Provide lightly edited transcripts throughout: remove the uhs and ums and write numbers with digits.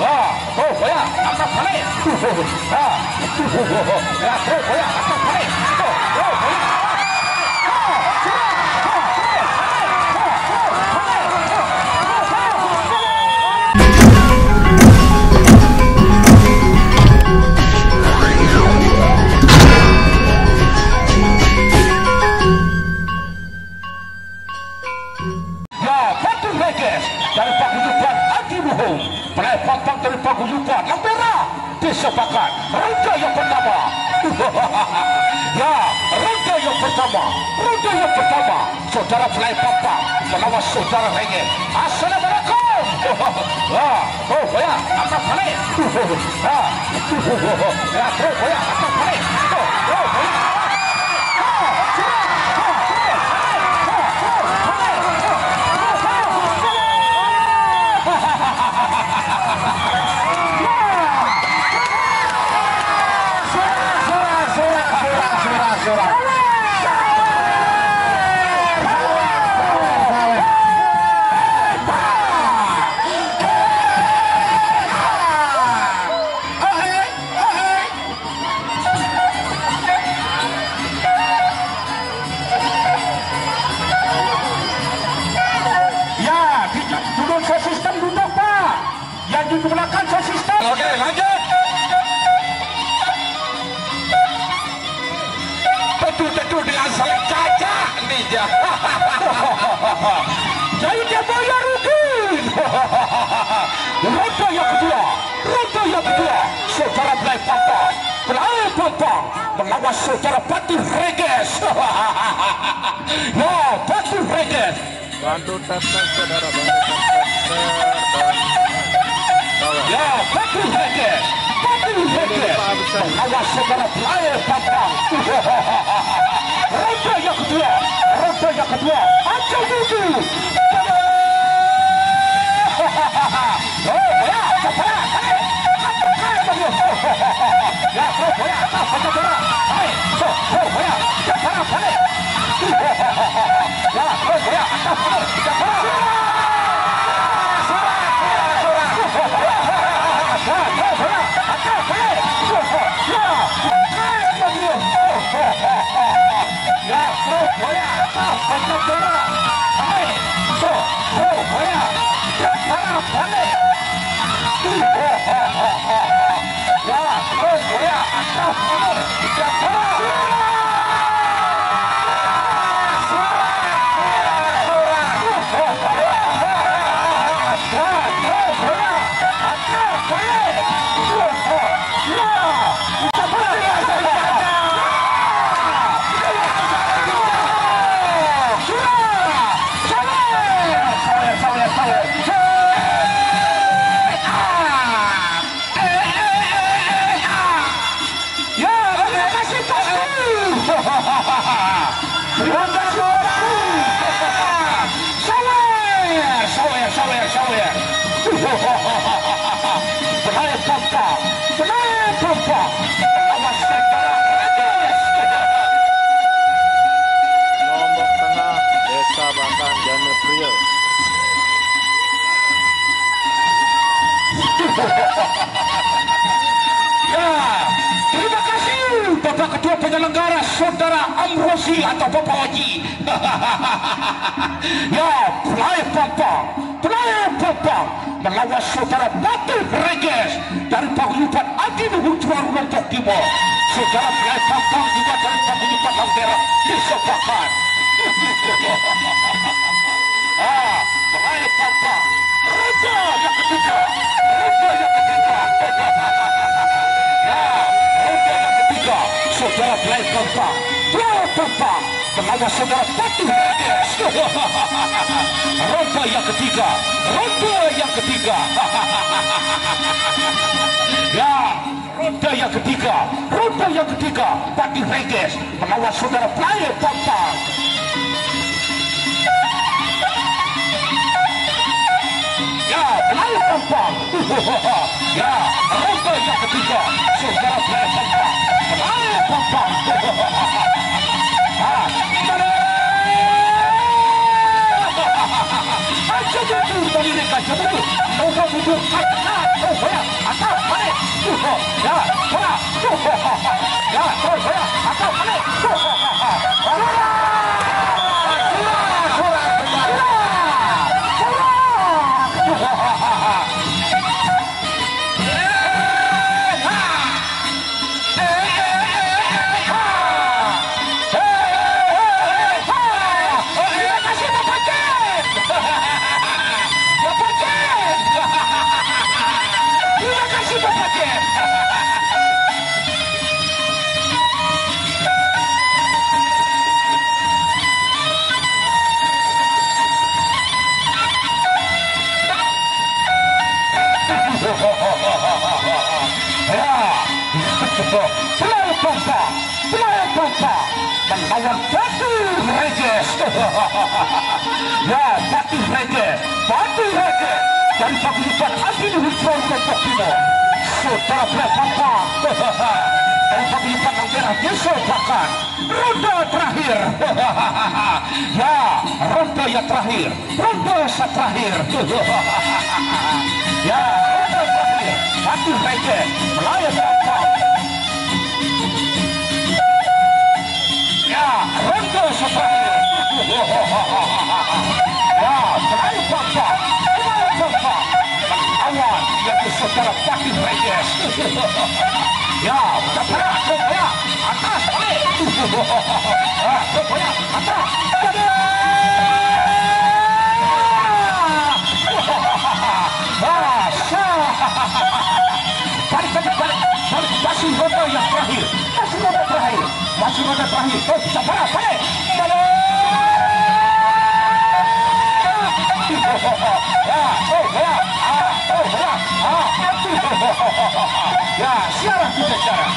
Wah, oh ya, angkat balik. Ya, oh ya, angkat balik. Oh ya. Dari paguyuban Adi Muhum, pelepatan dari paguyuban yang merah disepakat ronde yang pertama. Ya, ronde yang pertama, saudara pelepatan melawan saudara Renge. Assalamualaikum. Oh ya, angkat balik. Ya, oh ya, angkat balik. Oh ya. Digunakan sistem. Oke, lanjut. Betul-betul dengan saling caca nih ya. Jadi dia bayar rugi. Ronde yang kedua, saudara Belai Pampang melawan saudara Batu Reges. Ya, Batu Reges. Bantu tap-tap saudara, bantu tap-tap. Ya, Batu Reges melawan saudara Belai Pampang. Ronde yang kedua, Aceh Dudu. Oh ya, saudara. Ya, oh ya, saudara. Hai, oh ya, saudara balik. Ya, oh ya, saudara. Lombok Tengah, Desa Bangkang, Jamil Priok. Ya, terima kasih Bapak Ketua Penyelenggara Saudara Amrosi atau Bapak Haji. Ya, Belai Pampang melawan saudara Batu Reges dari paguyuban Adi Muhum Lombok Timur. Saudara Belai Pampang juga dari paguyuban Hampera disepakat. Belai Pampang ronde yang ketiga. Saudara Belai Pampang melawan saudara Batu Reges. Ronde yang ketiga. Ya, ronde yang ketiga, Batu Reges melawan saudara Belai Pampang. Ya, Belai Pampang. Ya, ronde yang ketiga, saudara Belai Pampang. Belai Pampang. Aja jatuh dari mereka, jatuh. Kau butuh kata, kau Ya, bola. Ya, terus bola. Atau balik. Menawan Batu Regis. Ya, Batu Regis dari paguyuban Agil Hutron Lombok Timur. Saudara Blepapa dari paguyuban yang merah Desa Bakan. Ronde terakhir. Ya, ronde yang terakhir, ronde terakhir. Ya, ronde terakhir. Batu Regis melayan Bapak. Ronde terakhir. Ya, terakhir Bapak. Awan yang saudara Batu Regis. Ya, terperak, atas, balik. Terperak, atas, balik. Balik. Masih ronde yang terakhir. Masih ronde terakhir. Oh, terperak, balik. Ya, siaran kita cara.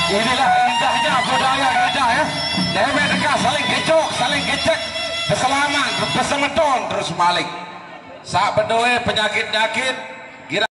Inilah indahnya budaya kita ya. Dewek dekat saling kecok, saling kecek, berselaman, bersemedon terus balik. Saat berdoa penyakit-nyakit